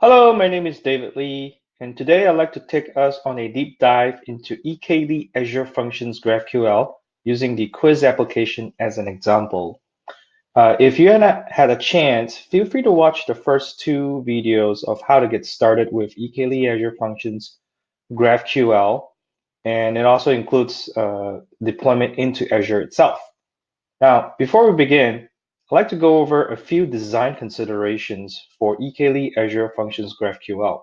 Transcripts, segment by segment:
Hello, my name is David Lee, and today I'd like to take us on a deep dive into Eklee-Azure-Functions-GraphQL using the quiz application as an example. If you haven't had a chance, feel free to watch the first two videos of how to get started with Eklee-Azure-Functions-GraphQL, and it also includes deployment into Azure itself. Now, before we begin, I'd like to go over a few design considerations for Eklee-Azure Functions GraphQL.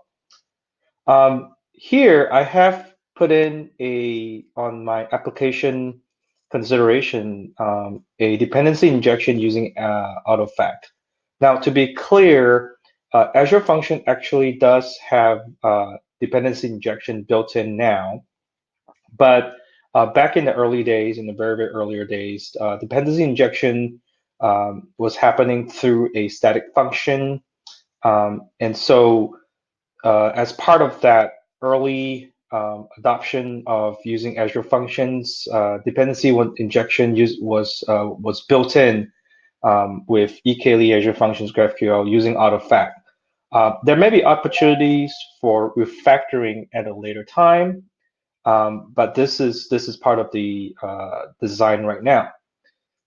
Here I have put in on my application consideration, a dependency injection using AutoFact. Now, to be clear, Azure Function actually does have dependency injection built in now, but back in the early days, in the very, very earlier days, dependency injection was happening through a static function. And so as part of that early adoption of using Azure Functions, dependency injection was built in with Eklee-Azure Functions GraphQL using AutoFact. There may be opportunities for refactoring at a later time, but this is part of the design right now.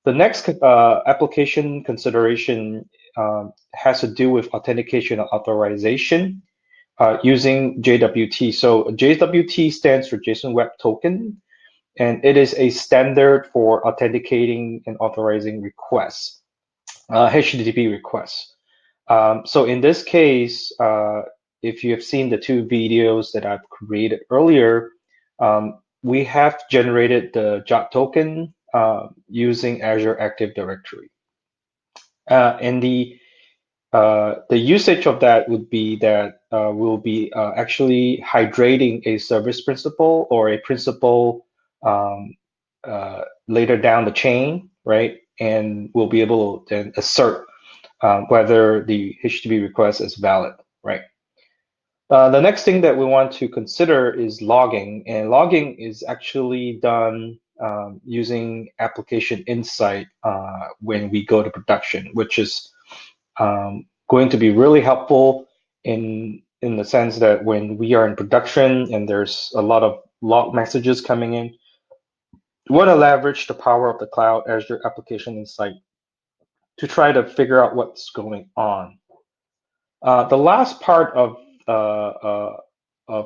The next application consideration has to do with authentication and authorization using JWT. So JWT stands for JSON Web Token, and it is a standard for authenticating and authorizing requests, HTTP requests. So in this case, if you have seen the two videos that I've created earlier, we have generated the JOT token using Azure Active Directory. And the usage of that would be that we'll be actually hydrating a service principal or a principal later down the chain, right? And we'll be able to then assert whether the HTTP request is valid, right? The next thing that we want to consider is logging, and logging is actually done using application insight when we go to production, which is going to be really helpful in the sense that when we are in production and there's a lot of log messages coming in, we want to leverage the power of the cloud Azure application insight to try to figure out what's going on. The last part of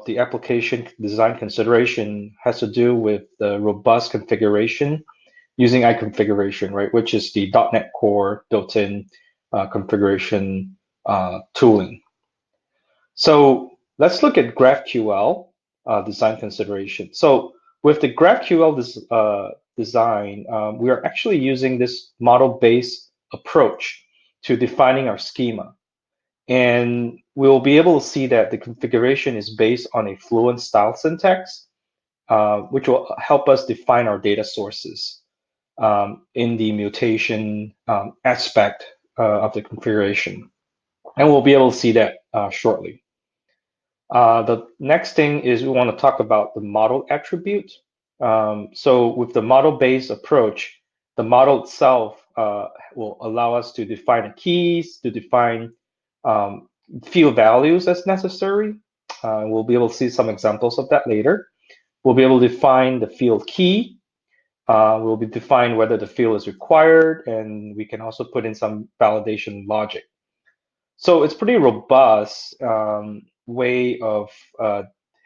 the application design consideration has to do with the robust configuration using iConfiguration, right, which is the .NET Core built-in configuration tooling. So let's look at GraphQL design consideration. So with the GraphQL design, we are actually using this model-based approach to defining our schema. And we'll be able to see that the configuration is based on a fluent style syntax, which will help us define our data sources in the mutation aspect of the configuration. And we'll be able to see that shortly. The next thing is we want to talk about the model attribute. So with the model-based approach, the model itself will allow us to define the keys, to define field values as necessary. We'll be able to see some examples of that later. We'll be able to define the field key. We'll be define whether the field is required, and we can also put in some validation logic. So it's pretty robust way of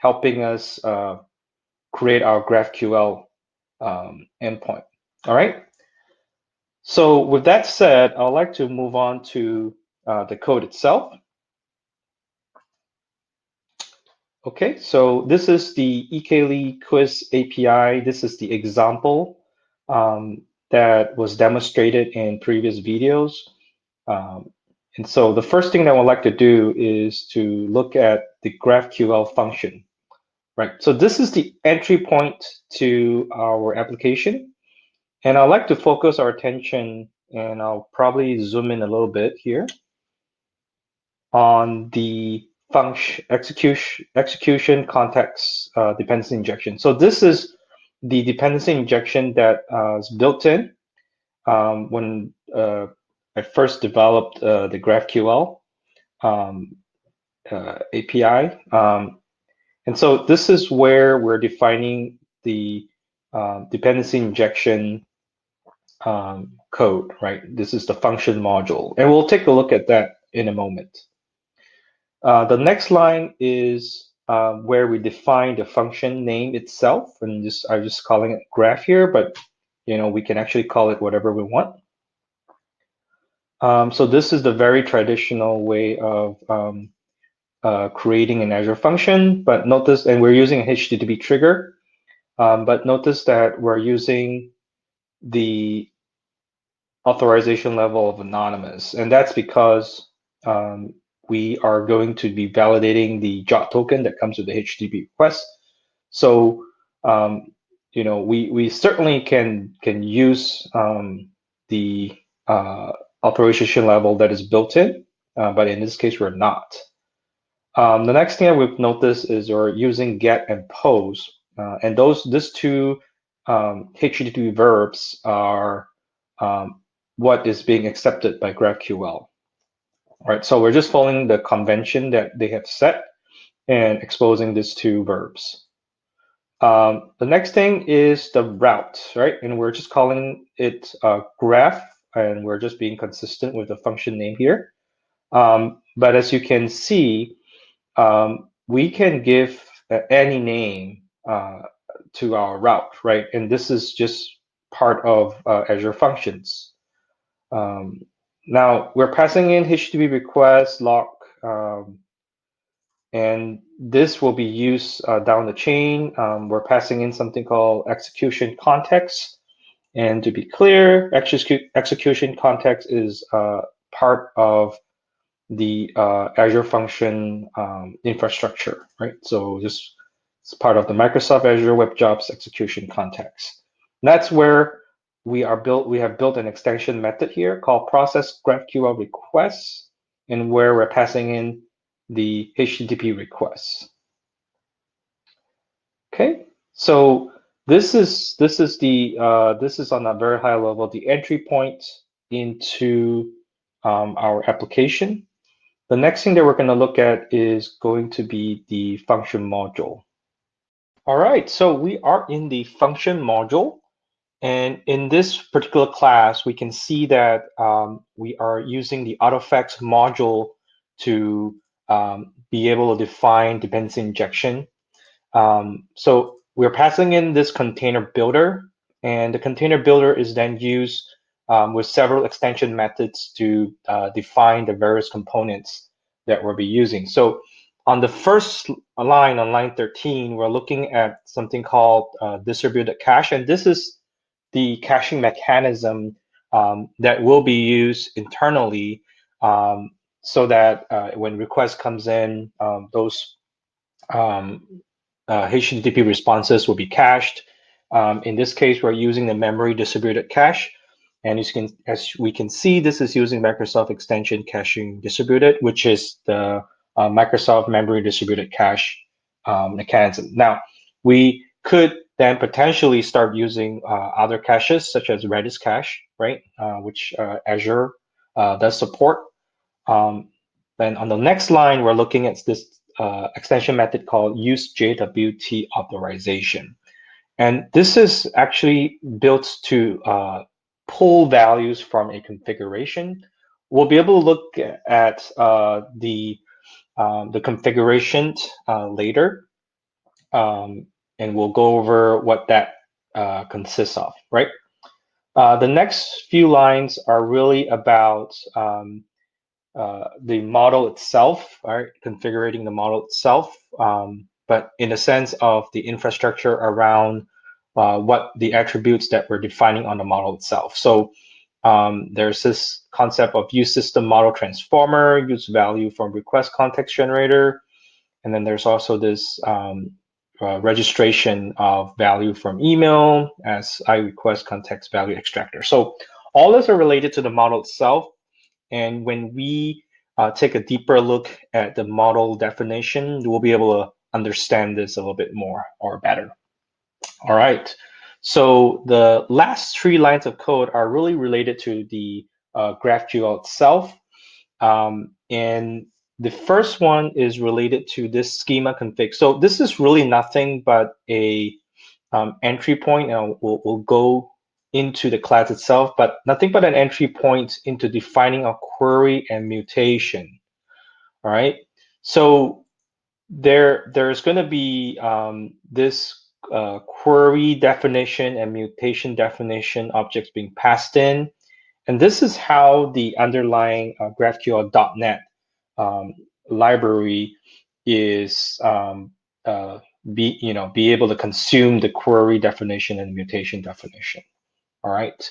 helping us create our GraphQL endpoint. All right. So with that said, I'd like to move on to the code itself. Okay, so this is the Eklee quiz API. This is the example that was demonstrated in previous videos. And so the first thing that I would like to do is to look at the GraphQL function, right? So this is the entry point to our application. And I'd like to focus our attention, and I'll probably zoom in a little bit here, on the function execution context dependency injection. So this is the dependency injection that is built in when I first developed the GraphQL. API. And so this is where we're defining the dependency injection code, right? This is the function module, and we'll take a look at that in a moment. The next line is where we define the function name itself, and I'm just calling it graph here, but we can actually call it whatever we want. So this is the very traditional way of creating an Azure function, but notice, and we're using a HTTP trigger, but notice that we're using the authorization level of anonymous, and that's because we are going to be validating the JOT token that comes with the HTTP request. So we certainly can use the authorization level that is built in, but in this case we're not. The next thing I would notice is we're using get and pose, and these two HTTP verbs are what is being accepted by GraphQL. All right, so we're just following the convention that they have set and exposing these two verbs. The next thing is the route, right? And we're just calling it graph, and we're just being consistent with the function name here. But as you can see, we can give any name to our route, right? And this is just part of Azure Functions. Now we're passing in HTTP request lock, and this will be used down the chain. We're passing in something called execution context. And to be clear, execution context is part of the Azure Function infrastructure, right? So just it's part of the Microsoft Azure Web Jobs execution context. And that's where we have built an extension method here called process GraphQL requests, and where we're passing in the HTTP requests. Okay, so this is on a very high level the entry point into our application. The next thing that we're going to look at is going to be the function module. All right, so we are in the function module, and in this particular class, we can see that we are using the artifacts module to be able to define dependency injection. So we're passing in this container builder, and the container builder is then used with several extension methods to define the various components that we'll be using. So on the first line, on line 13, we're looking at something called distributed cache, and this is the caching mechanism that will be used internally so that when request comes in, those HTTP responses will be cached. In this case, we're using the memory distributed cache. And as we can see, this is using Microsoft Extension Caching Distributed, which is the Microsoft Memory Distributed Cache mechanism. Now, we could then potentially start using other caches, such as Redis cache, right, which Azure does support. Then on the next line, we're looking at this extension method called use JWT authorization. And this is actually built to pull values from a configuration. We'll be able to look at the configuration later, and we'll go over what that consists of, right? The next few lines are really about the model itself, right? Configuring the model itself, but in the sense of the infrastructure around what the attributes that we're defining on the model itself. So there's this concept of use system model transformer, use value from request context generator, and then there's also this registration of value from email as I request context value extractor. So all those are related to the model itself. And when we take a deeper look at the model definition, we'll be able to understand this a little bit more or better. All right. So the last 3 lines of code are really related to the GraphQL itself. And The first one is related to this schema config. So this is really nothing but a entry point, and we'll go into the class itself, but nothing but an entry point into defining a query and mutation. All right. So there's going to be this query definition and mutation definition objects being passed in. And this is how the underlying GraphQL.net library is be able to consume the query definition and mutation definition. All right.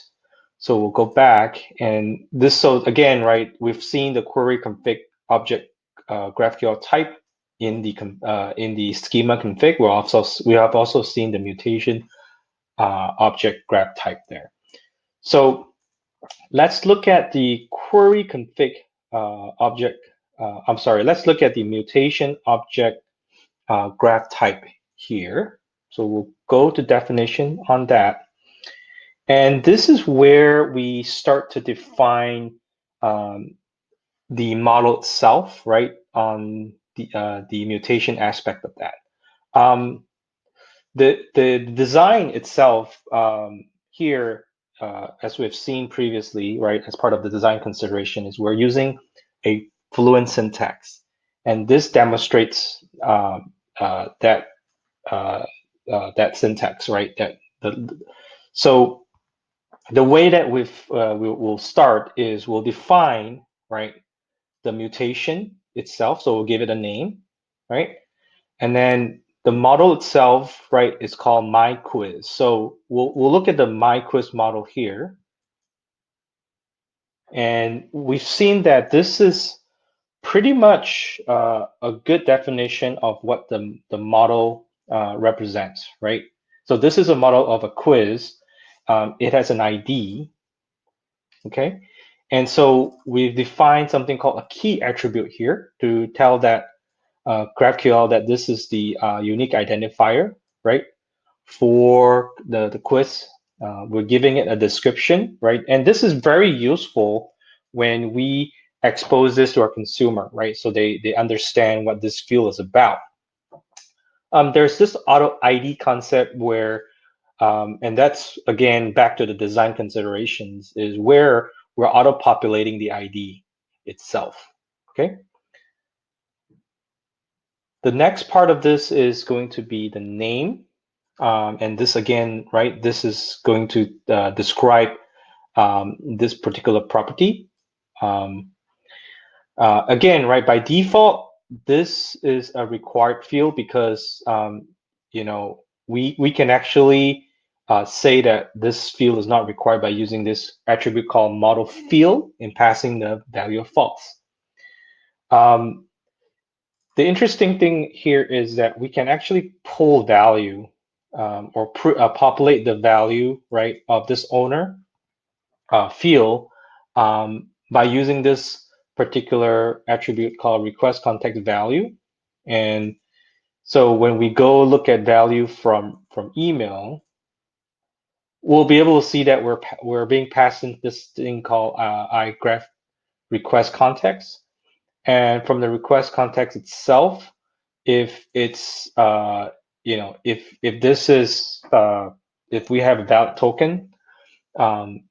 So we'll go back and this. So again, right, we've seen the query config object GraphQL type in the schema config. We have also seen the mutation object graph type there. So let's look at the query config object. I'm sorry. Let's look at the mutation object graph type here. So we'll go to definition on that. And this is where we start to define the model itself, right, on the mutation aspect of that. The design itself here, as we've seen previously, right, as part of the design consideration, is we're using a fluent syntax, and this demonstrates that syntax, right? So the way that we'll start is we'll define, right, the mutation itself. So we'll give it a name, right? And then the model itself, right, is called myQuiz. So we'll look at the myQuiz model here. And we've seen that this is pretty much a good definition of what the model represents, right? So this is a model of a quiz. It has an ID, okay? And so we've defined something called a key attribute here to tell that GraphQL that this is the unique identifier, right? For the quiz, we're giving it a description, right? And this is very useful when we expose this to our consumer, right? So they understand what this field is about. There's this auto ID concept where, and that's again back to the design considerations, is where we're auto-populating the ID itself, okay? The next part of this is going to be the name. And this again, right, this is going to describe this particular property. Again, right, by default, this is a required field because, we can actually say that this field is not required by using this attribute called model field in passing the value of false. The interesting thing here is that we can actually pull value or populate the value, right, of this owner field by using this particular attribute called request context value. And so when we go look at value from email, we'll be able to see that we're being passed in this thing called iGraph request context. And from the request context itself, if it's if this is if we have a valid token,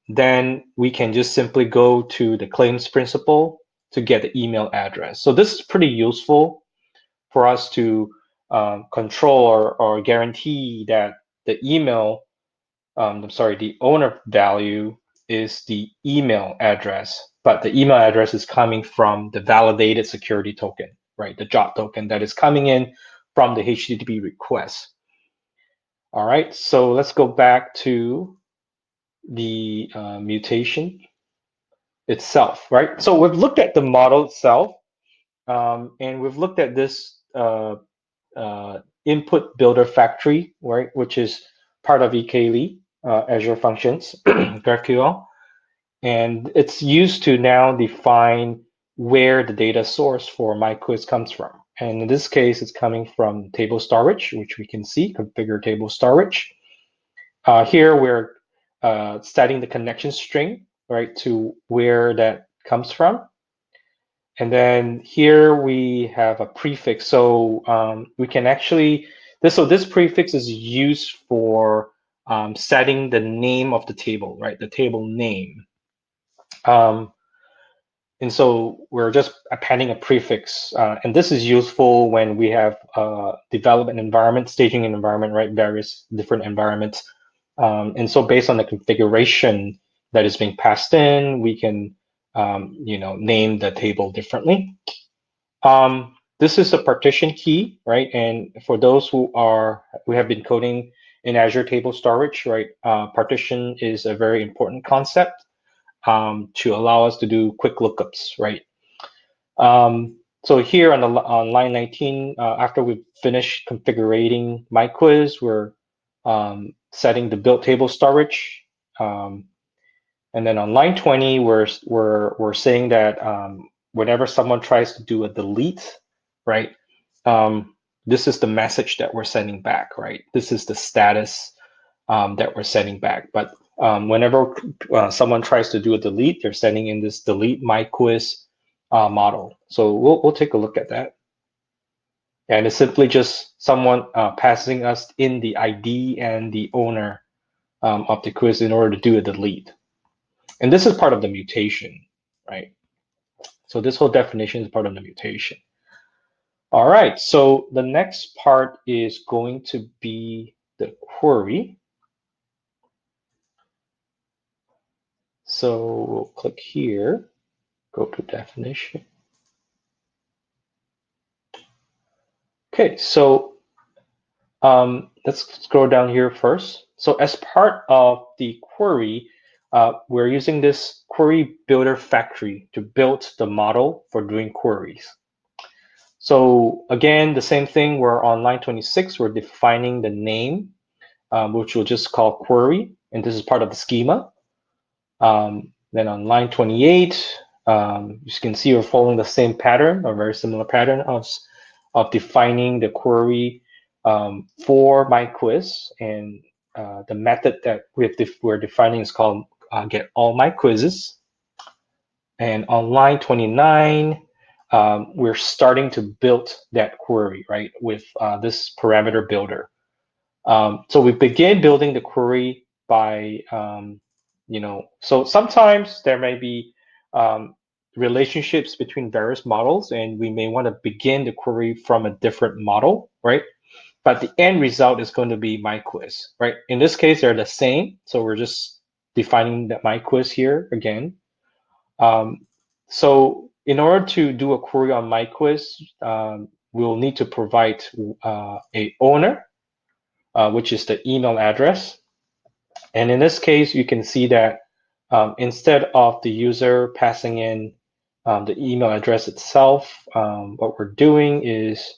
then we can just simply go to the claims principal to get the email address. So this is pretty useful for us to control or guarantee that the email, the owner value is the email address, but the email address is coming from the validated security token, right? The JOT token that is coming in from the HTTP request. All right, so let's go back to the mutation itself, right? So we've looked at the model itself, and we've looked at this input builder factory, right, which is part of Eklee-Azure Functions GraphQL, and it's used to now define where the data source for myQuiz comes from. And in this case, it's coming from table storage, which we can see, configure table storage. Here we're setting the connection string, right, to where that comes from. And then here we have a prefix. So we can actually, this prefix is used for setting the name of the table, right? The table name. And so we're just appending a prefix. And this is useful when we have development environment, staging environment, right? Various different environments. And so based on the configuration that is being passed in, we can, name the table differently. This is a partition key, right? And for those who have been coding in Azure Table Storage, right? Partition is a very important concept to allow us to do quick lookups, right? So here on line 19, after we've finished configuring my quiz, we're setting the build table storage. And then on line 20, we're saying that whenever someone tries to do a delete, right? This is the message that we're sending back, right? This is the status that we're sending back. But whenever someone tries to do a delete, they're sending in this delete my quiz model. So we'll take a look at that. And it's simply just someone passing us in the ID and the owner of the quiz in order to do a delete. And this is part of the mutation, right? So this whole definition is part of the mutation. All right, so the next part is going to be the query. So we'll click here, go to definition. Okay, so let's scroll down here first. So as part of the query, we're using this query builder factory to build the model for doing queries. So again, the same thing, we're on line 26, we're defining the name, which we'll just call query, and this is part of the schema. Then on line 28, you can see we're following the same pattern, or very similar pattern of defining the query for my quiz, and the method that we're defining is called get all my quizzes. And on line 29, we're starting to build that query, right, with this parameter builder. So we begin building the query by, so sometimes there may be relationships between various models, and we may want to begin the query from a different model, right? But the end result is going to be my quiz, right? In this case, they're the same. So we're just defining that my quiz here again. So in order to do a query on my quiz, we'll need to provide a owner, which is the email address. And in this case, you can see that instead of the user passing in the email address itself, what we're doing is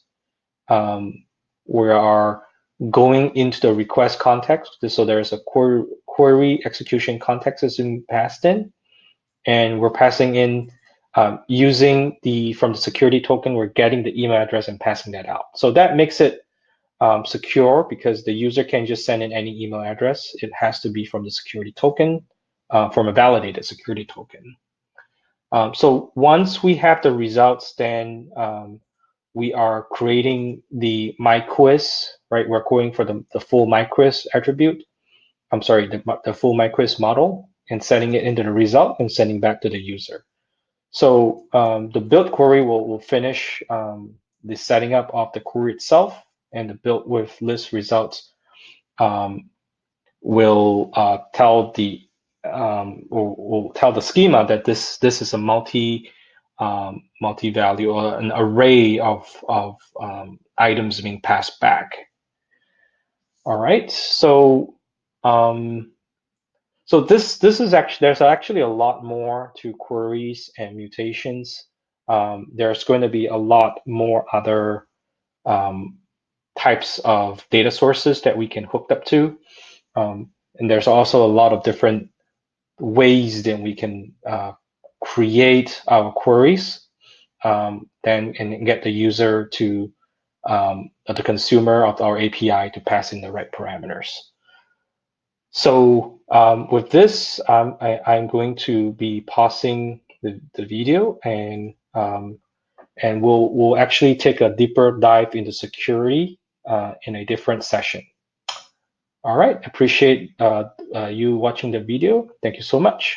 we are going into the request context. So there's a query execution context that's being passed in, and we're passing in using from the security token, we're getting the email address and passing that out. So that makes it secure because the user can't just send in any email address. It has to be from the security token, from a validated security token. So once we have the results, then we are creating the my quiz, right? We're going for the full my quiz attribute. I'm sorry, the full my quiz model, and setting it into the result and sending back to the user. So the build query will finish the setting up of the query itself, and the build with list results will tell the will tell the schema that this is a multi-value or an array of items being passed back. All right, so so this is actually, there's actually a lot more to queries and mutations. There's going to be a lot more other types of data sources that we can hook up to. And there's also a lot of different ways that we can create our queries then and get the user to the consumer of our API to pass in the right parameters. So with this, I'm going to be pausing the video, and And we'll actually take a deeper dive into security in a different session. All right, appreciate you watching the video. Thank you so much.